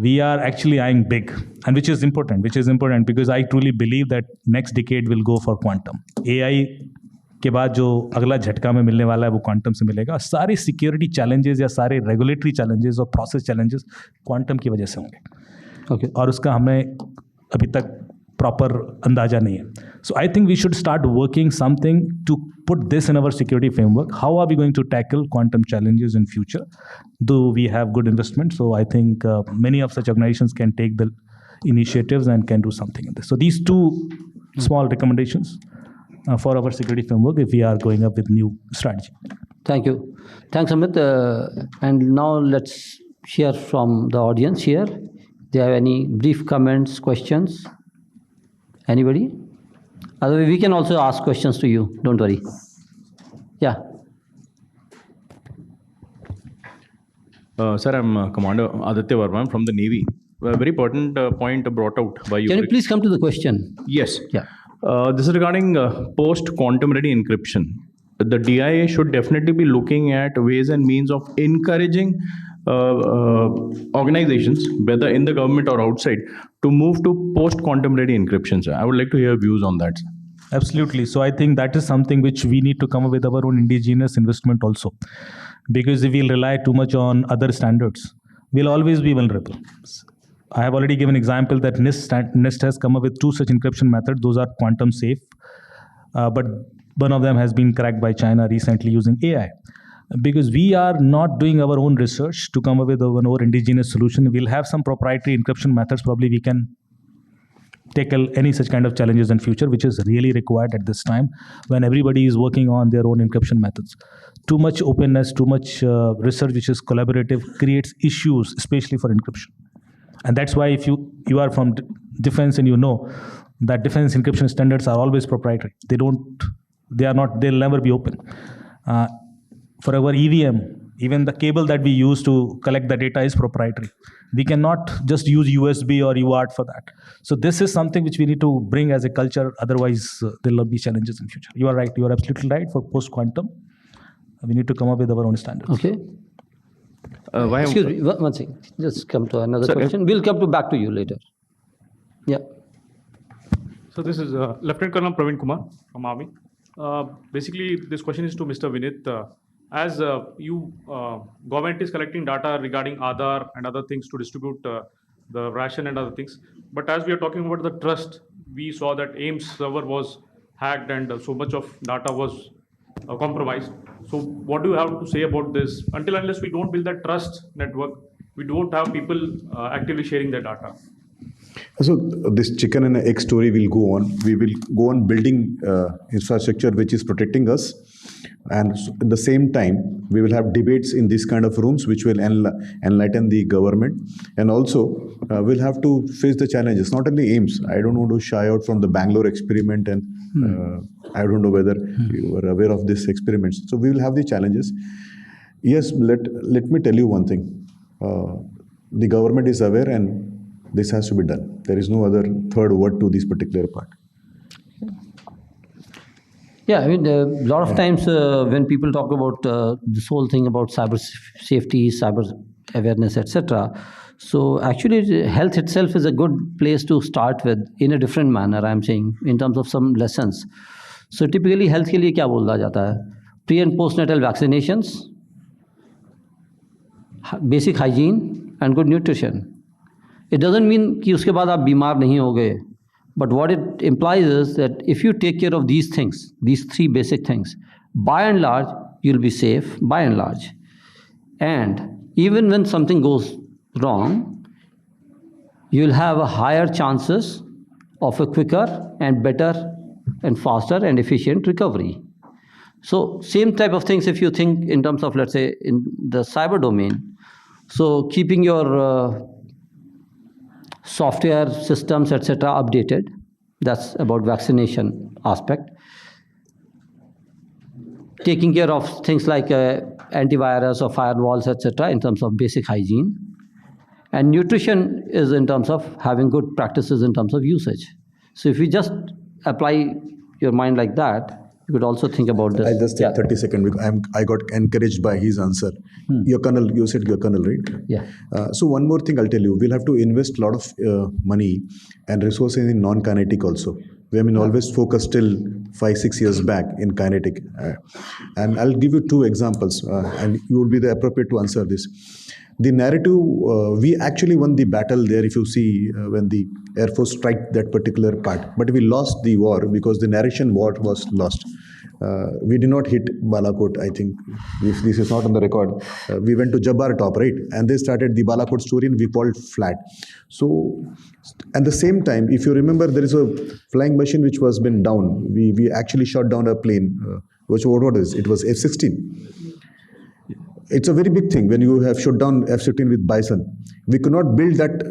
S5: we are actually eyeing big, and which is important because I truly believe that next decade will go for quantum. AI के बाद जो अगला झटका में मिलने वाला है वो क्वांटम से मिलेगा. सारे सिक्योरिटी चैलेंजेस या सारे रेगुलेटरी चैलेंजेस और प्रोसेस चैलेंजेस क्वांटम की वजह से होंगे. और उसका हमें अभी तक प्रॉपर अंदाजा नहीं है. So I think we should start working something to put this in our security framework. How are we going to tackle quantum challenges in future? Do we have good investment? So I think many of such organizations can take the initiatives and can do something in this. So these 2 small recommendations for our security framework if we are going up with new strategy.
S2: Thank you. Thanks, Amit. And now let's hear from the audience here. Do you have any brief comments, questions? Anybody? Otherwise, we can also ask questions to you. Don't worry. Yeah.
S6: Sir, I'm Commander Aditya Verma. I'm from the Navy. A very important point brought out by you.
S2: Can you please come to the question?
S6: Yes.
S2: Yeah.
S6: This is regarding post-quantum ready encryption. The DIA should definitely be looking at ways and means of encouraging organizations, whether in the government or outside, to move to post-quantum ready encryption, sir. I would like to hear views on that, sir.
S5: Absolutely. So I think that is something which we need to come up with our own indigenous investment also. Because if we'll rely too much on other standards, we'll always be vulnerable. I have already given an example that NIST has come up with 2 such encryption methods. Those are quantum safe. But one of them has been cracked by China recently using AI. Because we are not doing our own research to come up with our indigenous solution. We'll have some proprietary encryption methods. Probably we can tackle any such kind of challenges in future, which is really required at this time when everybody is working on their own encryption methods. Too much openness, too much research which is collaborative creates issues, especially for encryption. And that's why if you are from defense and you know that defense encryption standards are always proprietary. They'll never be open. For our EVM, even the cable that we use to collect the data is proprietary. We cannot just use USB or UART for that. So this is something which we need to bring as a culture. Otherwise, there will be challenges in future. You are right. You are absolutely right. For post-quantum, we need to come up with our own standards.
S2: Okay. Excuse me, one second. Just come to another question. We'll come back to you later. Yeah.
S7: So this is Lieutenant Colonel Praveen Kumar from Army. Basically, this question is to Mr. Vinit. As government is collecting data regarding Aadhaar and other things to distribute the ration and other things. But as we are talking about the trust, we saw that AIMS server was hacked and so much of data was compromised. So what do you have to say about this? Until unless we don't build that trust network, we don't have people actively sharing their data.
S4: So this chicken and egg story will go on. We will go on building infrastructure which is protecting us, and at the same time we will have debates in these kind of rooms which will enlighten the government, and also we'll have to face the challenges. Not only aims. I don't want to shy out from the Bangalore experiment, and I don't know whether you are aware of this experiment. So we will have the challenges. Yes, let me tell you one thing. The government is aware, and this has to be done. There is no other third word to this particular part.
S2: Yeah, I mean, a lot of times when people talk about this whole thing about cyber safety, cyber awareness, etc. So actually, health itself is a good place to start with in a different manner. I'm saying in terms of some lessons. So typically, health के लिए क्या बोला जाता है? Pre and postnatal vaccinations, basic hygiene, and good nutrition. It doesn't mean कि उसके बाद आप बीमार नहीं होगे. But what it implies is that if you take care of these things, these three basic things, by and large, you'll be safe, by and large. And even when something goes wrong, you'll have a higher chances of a quicker and better and faster and efficient recovery. So same type of things if you think in terms of, let's say, in the cyber domain. So keeping your software systems, etc., updated. That's about vaccination aspect. Taking care of things like antivirus or firewalls, etc., in terms of basic hygiene. And nutrition is in terms of having good practices in terms of usage. So if you just apply your mind like that, you could also think about this.
S4: I'll just take 30 seconds because I got encouraged by his answer. Your kernel, you said your kernel, right?
S2: Yeah.
S4: So one more thing I'll tell you, we'll have to invest a lot of money and resources in non-kinetic also. We have been always focused till 5-6 years back in kinetic. And I'll give you two examples and you will be the appropriate to answer this. The narrative, we actually won the battle there if you see when the Air Force strike that particular part. But we lost the war because the narration war was lost. We did not hit Balakot, I think. If this is not on the record. We went to Jabbar Top, right? And they started the Balakot story and we called flat. So, at the same time, if you remember, there is a flying machine which was been down. We actually shot down a plane. What is it? It was F-16. It's a very big thing when you have shot down F-16 with Bison. We could not build that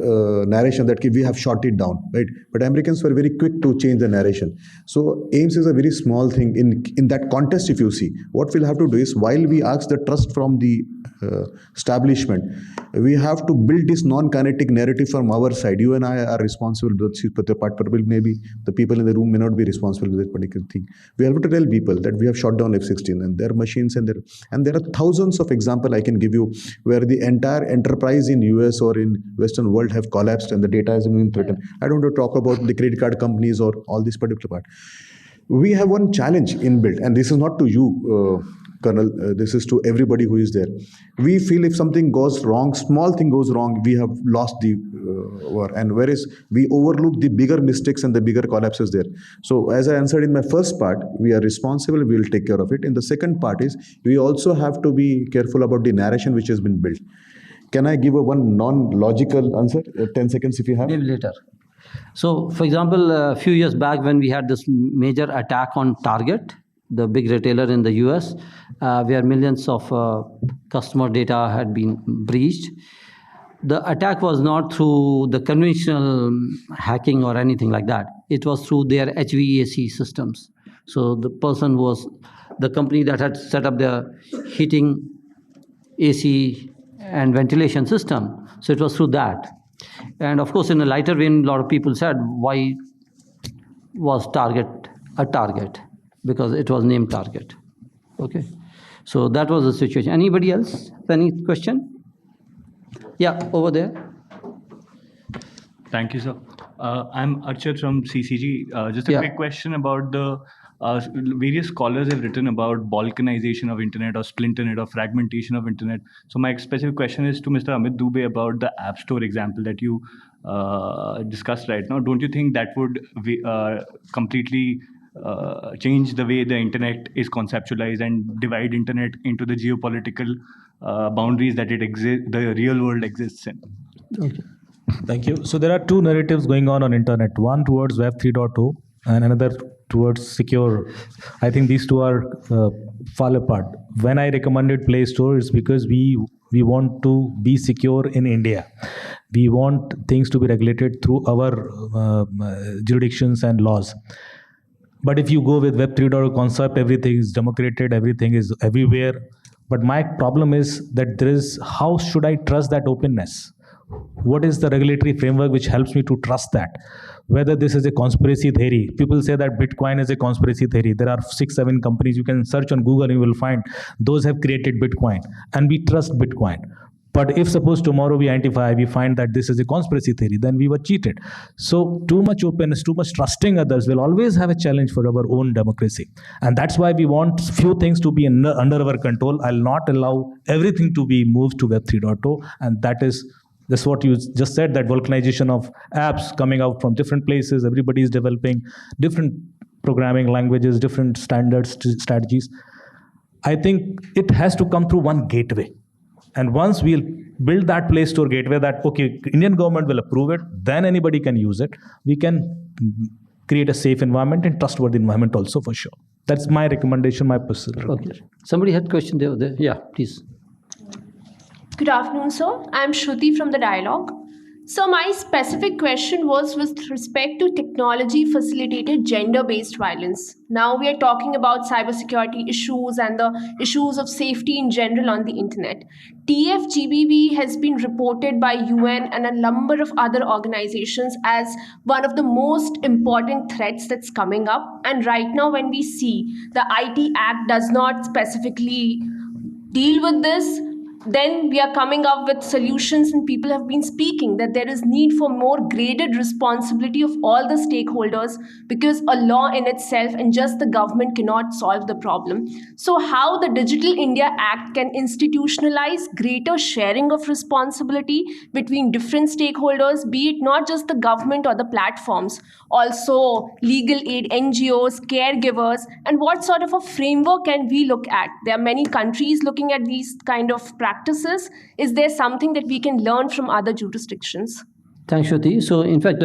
S4: narration that we have shot it down, right? But Americans were very quick to change the narration. So AIMS is a very small thing in that context. If you see, what we'll have to do is while we ask the trust from the establishment, we have to build this non-kinetic narrative from our side. You and I are responsible, maybe the people in the room may not be responsible for that particular thing. We have to tell people that we have shot down F-16 and their machines and there are thousands of examples I can give you where the entire enterprise in US or in Western world have collapsed and the data has been threatened. I don't want to talk about the credit card companies or all this particular part. We have one challenge inbuilt, and this is not to you, Colonel, this is to everybody who is there. We feel if something goes wrong, small thing goes wrong, we have lost the war. And whereas we overlook the bigger mistakes and the bigger collapses there. So as I answered in my first part, we are responsible, we will take care of it. In the second part is, we also have to be careful about the narration which has been built. Can I give a one non-logical answer? 10 seconds if you have.
S2: Maybe later. So, for example, a few years back when we had this major attack on Target, the big retailer in the US, where millions of customer data had been breached. The attack was not through the conventional hacking or anything like that. It was through their HVAC systems. So the person was the company that had set up the heating, AC, and ventilation system. So it was through that. And of course, in a lighter vein, a lot of people said, why was Target a target? Because it was named Target. Okay. So that was the situation. Anybody else? Any question? Yeah, over there.
S6: Thank you, sir. I'm Archit from CCG. Just a quick question about the various scholars have written about balkanization of internet or splinternet or fragmentation of internet. So my specific question is to Mr. Amit Dubey about the App Store example that you discussed right now. Don't you think that would completely change the way the internet is conceptualized and divide internet into the geopolitical boundaries that the real world exists in?
S2: Okay.
S5: Thank you. So there are two narratives going on internet. One towards Web 3.0 and another towards secure. I think these two are far apart. When I recommended Play Store, it's because we want to be secure in India. We want things to be regulated through our jurisdictions and laws. But if you go with Web 3.0 concept, everything is democrated, everything is everywhere. But my problem is that how should I trust that openness? What is the regulatory framework which helps me to trust that? Whether this is a conspiracy theory. People say that Bitcoin is a conspiracy theory. There are 6-7 companies. You can search on Google and you will find those have created Bitcoin. And we trust Bitcoin. But if suppose tomorrow we identify, we find that this is a conspiracy theory, then we were cheated. So too much openness, too much trusting others will always have a challenge for our own democracy. And that's why we want few things to be under our control. I'll not allow everything to be moved to Web 3.0. And that's what you just said, that vulcanization of apps coming out from different places. Everybody is developing different programming languages, different standards, strategies. I think it has to come through one gateway. And once we'll build that Play Store gateway that, okay, Indian government will approve it, then anybody can use it. We can create a safe environment and trustworthy environment also for sure. That's my recommendation, my personal recommendation.
S2: Somebody had a question there. Yeah, please.
S8: Good afternoon, sir. I'm Shruti from The Dialogue. So my specific question was with respect to technology-facilitated gender-based violence. Now we are talking about cybersecurity issues and the issues of safety in general on the internet. TFGBV has been reported by UN and a number of other organizations as one of the most important threats that's coming up. And right now when we see the IT Act does not specifically deal with this, then we are coming up with solutions, and people have been speaking that there is need for more graded responsibility of all the stakeholders, because a law in itself and just the government cannot solve the problem. So how the Digital India Act can institutionalize greater sharing of responsibility between different stakeholders, be it not just the government or the platforms, also legal aid NGOs, caregivers, and what sort of a framework can we look at? There are many countries looking at these kind of practices. Is there something that we can learn from other jurisdictions?
S2: Thanks, Shruti. So, in fact,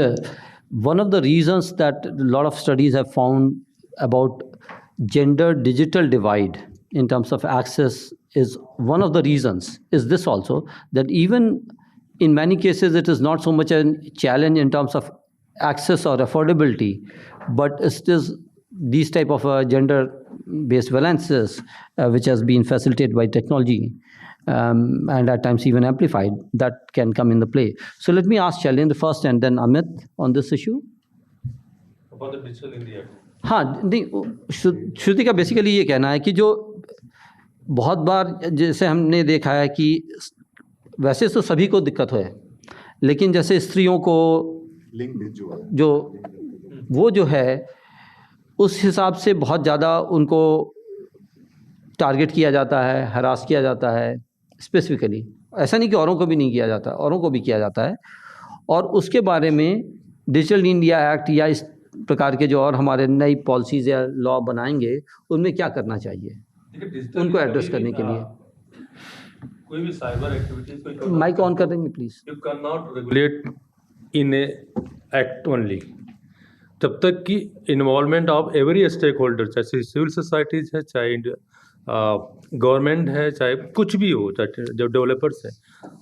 S2: one of the reasons that a lot of studies have found about gender digital divide in terms of access is one of the reasons is this also, that even in many cases it is not so much a challenge in terms of access or affordability, but it is these type of gender-based violences which has been facilitated by technology. And at times even amplified, that can come in the play. So let me ask Shailendra first and then Amit on this issue.
S3: About the Digital India.
S2: हाँ, नहीं, श्रुति का basically ये कहना है कि जो बहुत बार जैसे हमने देखा है कि वैसे तो सभी को दिक्कत है, लेकिन जैसे स्त्रियों को जो वो जो है उस हिसाब से बहुत ज़्यादा उनको टारगेट किया जाता है, हरास किया जाता है स्पेसिफिकली. ऐसा नहीं कि औरों को भी नहीं किया जाता, औरों को भी किया जाता है. और उसके बारे में डिजिटल इंडिया एक्ट या इस प्रकार के जो और हमारे नई पॉलिसीज़ या लॉ बनाएंगे, उनमें क्या करना चाहिए उनको एड्रेस करने के लिए?
S3: कोई भी साइबर एक्टिविटीज,
S2: माइक ऑन कर देंगे please.
S3: You can not regulate in a act only जब तक कि involvement of every stakeholder, चाहे सिविल सोसाइटीज है, चाहे गवर्नमेंट है, चाहे कुछ भी हो, चाहे जो डेवलपर्स हैं,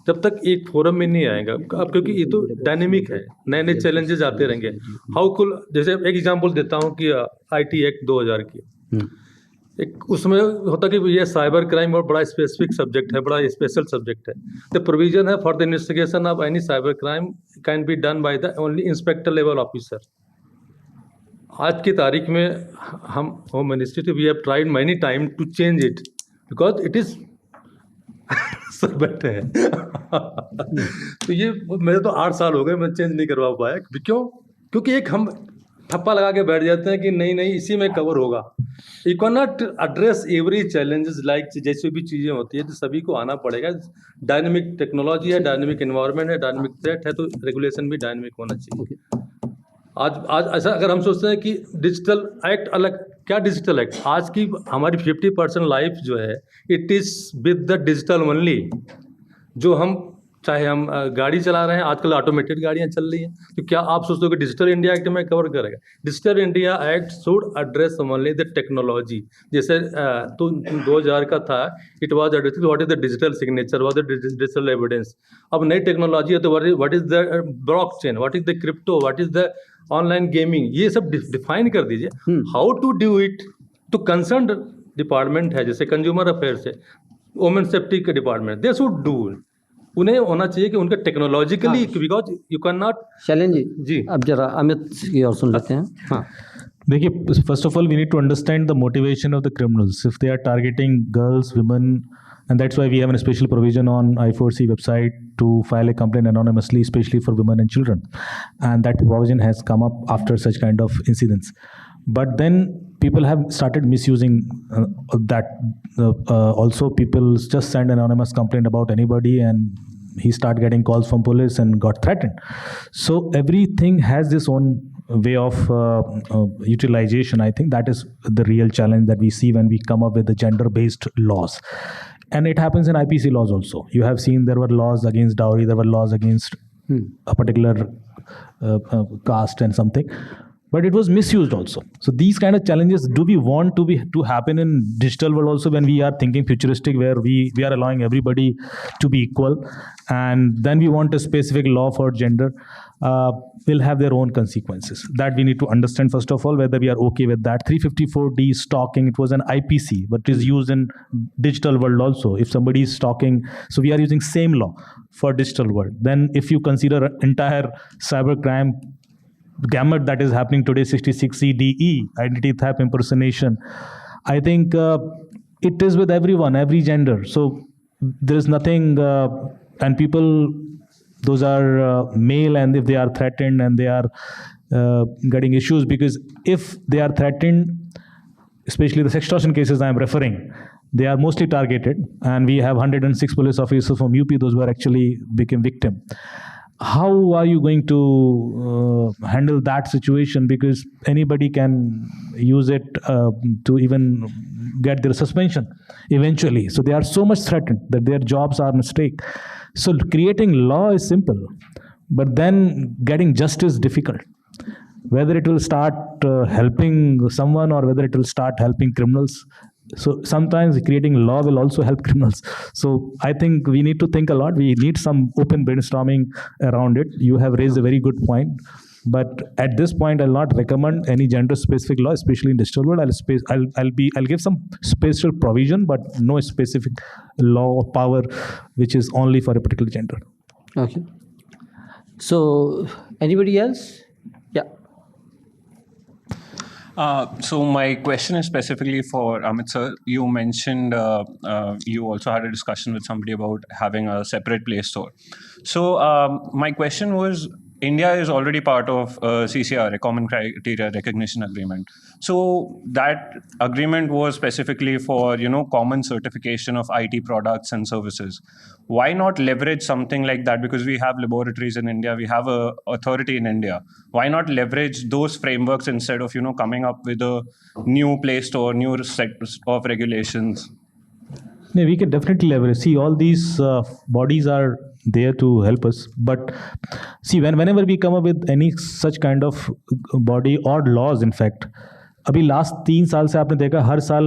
S3: जब तक एक फोरम में नहीं आएगा. अब क्योंकि ये तो डायनेमिक है, नए नए चैलेंजेस आते रहेंगे. हाउ कुल, जैसे एक एग्जांपल देता हूँ कि IT एक्ट 2000 की एक उसमें होता कि ये साइबर क्राइम और बड़ा स्पेसिफिक सब्जेक्ट है, बड़ा स्पेशल सब्जेक्ट है. द प्रोविजन है for the investigation of any cyber crime can be done by the only inspector level officer. आज की तारीख में हम home ministry we have tried many time to change it because it is सब बैठे हैं. तो ये मेरे तो 8 साल हो गए, मैं चेंज नहीं करवा पाया. क्यों? क्योंकि एक हम ठप्पा लगा के बैठ जाते हैं कि नहीं इसी में कवर होगा. You can not address every challenges like जैसी भी चीज़ें होती है तो सभी को आना पड़ेगा. डायनेमिक टेक्नोलॉजी है, डायनेमिक एनवायरनमेंट है, डायनेमिक थ्रेट है, तो रेगुलेशन भी डायनेमिक होना चाहिए. आज ऐसा अगर हम सोचते हैं कि डिजिटल एक्ट अलग, क्या डिजिटल एक्ट? आज की हमारी 50% लाइफ जो है it is with the digital only. जो हम चाहे हम गाड़ी चला रहे हैं, आजकल ऑटोमेटेड गाड़ियां चल रही हैं, तो क्या आप सोचते हो कि डिजिटल इंडिया एक्ट में कवर करेगा? Digital India act should address only the technology. जैसे तो 2000 का था, it was addressing what is the digital signature, what is the digital evidence. अब नई टेक्नोलॉजी है तो what is the blockchain, what is the crypto, what is the online gaming, ये सब डिफाइन कर दीजिए। हाउ टू डू इट, तो concern department है, जैसे कंज्यूमर अफेयर्स है, वुमेन सेफ्टी के डिपार्टमेंट, दे शुड डू। उन्हें होना चाहिए कि उनका technologically, because you can not.
S2: Shailendra ji अब जरा अमित की और सुन लेते हैं। हाँ
S5: देखिए, first of all we need to understand the motivation of the criminals if they are targeting girls, women, and that's why we have a special provision on I4C website to file a complaint anonymously, especially for women and children, and that provision has come up after such kind of incidents. But then people have started misusing that. Also, people just send an anonymous complaint about anybody, and he start getting calls from police and got threatened. So everything has this own way of utilization. I think that is the real challenge that we see when we come up with the gender-based laws. And it happens in IPC laws also. You have seen there were laws against dowry, there were laws against a particular caste and something, but it was misused also. So these kind of challenges, do we want to happen in digital world also, when we are thinking futuristic, where we are allowing everybody to be equal, and then we want a specific law for gender, will have their own consequences. That we need to understand first of all, whether we are okay with that. 354D stalking, it was an IPC, but is used in digital world also. If somebody is stalking, so we are using same law for digital world. Then if you consider entire cybercrime gamut that is happening today, 66CDE, identity theft, impersonation, I think it is with everyone, every gender. So there is nothing, and people, those are male, and if they are threatened and they are getting issues, because if they are threatened, especially the sextortion cases I am referring, they are mostly targeted, and we have 106 police officers from UP, those who are actually became victim. How are you going to handle that situation? Because anybody can use it to even get their suspension eventually. So they are so much threatened that their jobs are at stake. So creating law is simple, but then getting justice is difficult. Whether it will start helping someone or whether it will start helping criminals. So sometimes creating law will also help criminals. So I think we need to think a lot. We need some open brainstorming around it. You have raised a very good point. But at this point, I'll not recommend any gender-specific law, especially in digital world. I'll give some special provision, but no specific law or power which is only for a particular gender.
S2: Okay. So anybody else? Yeah.
S9: So my question is specifically for Amit sir. You mentioned you also had a discussion with somebody about having a separate Play Store. So my question was, India is already part of CCAOI, Common Criteria Recognition Agreement. So that agreement was specifically for, common certification of IT products and services. Why not leverage something like that? Because we have laboratories in India, we have a authority in India. Why not leverage those frameworks instead of, coming up with a new Play Store, new set of regulations?
S5: No, we can definitely leverage. See, all these bodies are there to help us. But see, whenever we come up with any such kind of body or laws, in fact, अभी last 3 साल से आपने देखा हर साल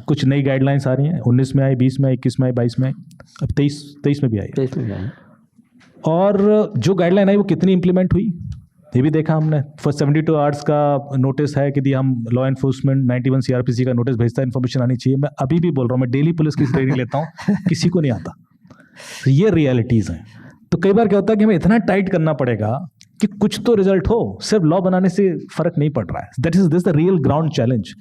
S5: कुछ नई guidelines आ रही हैं। 19 में आई, 20 में आई, 21 में आई, 22 में आई, अब 23 में भी आई। और जो गाइडलाइन आई वो कितनी इम्प्लीमेंट हुई ये भी देखा हमने। फॉर 72 आवर्स का नोटिस है कि हम लॉ एनफोर्समेंट 91 CRPC का नोटिस भेजता है, इन्फॉर्मेशन आनी चाहिए। मैं अभी भी बोल रहा हूँ, मैं डेली पुलिस की ट्रेनिंग लेता हूँ, किसी को नहीं आता। तो ये रियलिटीज़ हैं। तो कई बार क्या होता है कि हमें इतना टाइट करना पड़ेगा कि कुछ तो रिजल्ट हो, सिर्फ लॉ बनाने से फर्क नहीं पड़ रहा है। That is this the real ground challenge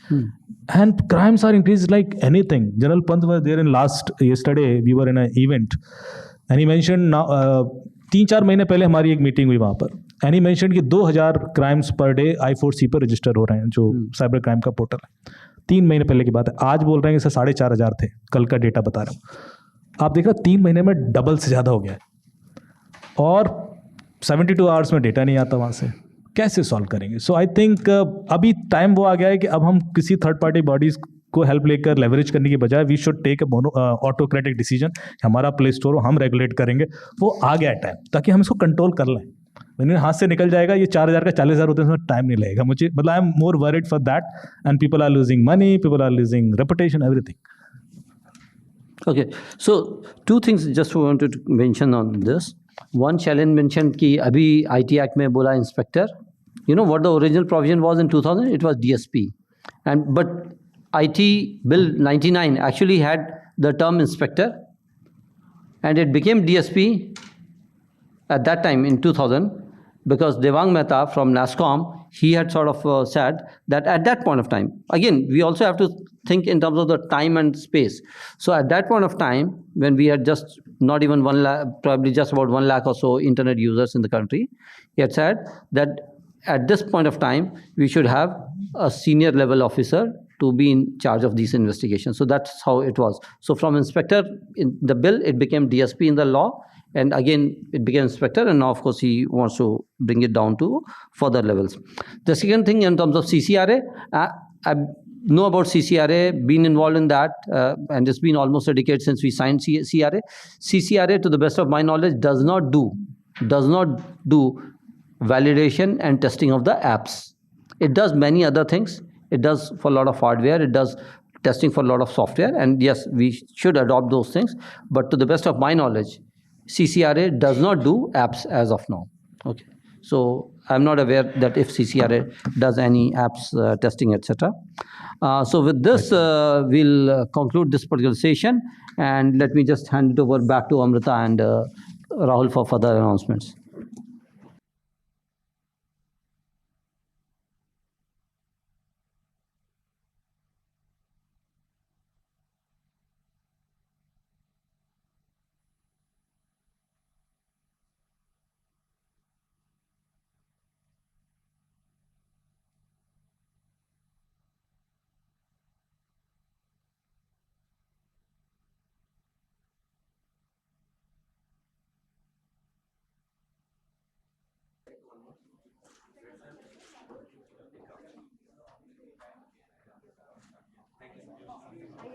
S5: and crimes are increase like anything. General Pant was there in last yesterday, we were in a event and he mention 3-4 महीने पहले हमारी एक मीटिंग हुई वहाँ पर, एंड ही मेंशन कि 2000 crimes per day I4C पर register हो रहे हैं, जो साइबर क्राइम का पोर्टल है। 3 महीने पहले की बात है। आज बोल रहे हैं कि सर 4500 थे, कल का डेटा बता रहा हूँ। आप देख रहे हो 3 महीने में डबल से ज़्यादा हो गया है, और 72 आवर्स में डेटा नहीं आता वहाँ से। कैसे सॉल्व करेंगे? सो आई थिंक अभी टाइम वो आ गया है कि अब हम किसी थर्ड पार्टी बॉडीज़ को हेल्प लेकर लेवरेज करने की बजाय we should take autocratic decision, हमारा प्ले स्टोर हम रेगुलेट करेंगे, वो आ गया टाइम, ताकि हम इसको कंट्रोल कर लें। मैंने हाथ से निकल जाएगा, ये 4,000 का 40,000 होते हैं, उसमें टाइम नहीं लगेगा मुझे, मतलब I am more worried for that, and people are losing money, people are losing reputation, everything.
S2: Okay, so two things just wanted to mention on this. One, Shailendra mentioned कि अभी IT Act में बोला inspector. You know what the original provision was in 2000? It was DSP, but IT Bill 99 actually had the term inspector, and it became DSP at that time in 2000 because Devang Mehta from NASSCOM, he had sort of said that at that point of time, again, we also have to think in terms of the time and space. So at that point of time, when we had just not even 1 lakh, probably just about 1 lakh or so internet users in the country, he had said that at this point of time, we should have a senior level officer to be in charge of these investigations. So that's how it was. So from inspector in the bill, it became DSP in the law. And again, it became inspector, and now, of course, he wants to bring it down to further levels. The second thing, in terms of CCRA, I know about CCRA, been involved in that, and it's been almost a decade since we signed CCRA. CCRA, to the best of my knowledge, does not do validation and testing of the apps. It does many other things. It does for a lot of hardware. It does testing for a lot of software, and yes, we should adopt those things. But to the best of my knowledge, CCRA does not do apps as of now. Okay, so I'm not aware that if CCRA does any apps testing, etc. So with this, we'll conclude this particular session, and let me just hand it over back to Amrita and Rahul for further announcements.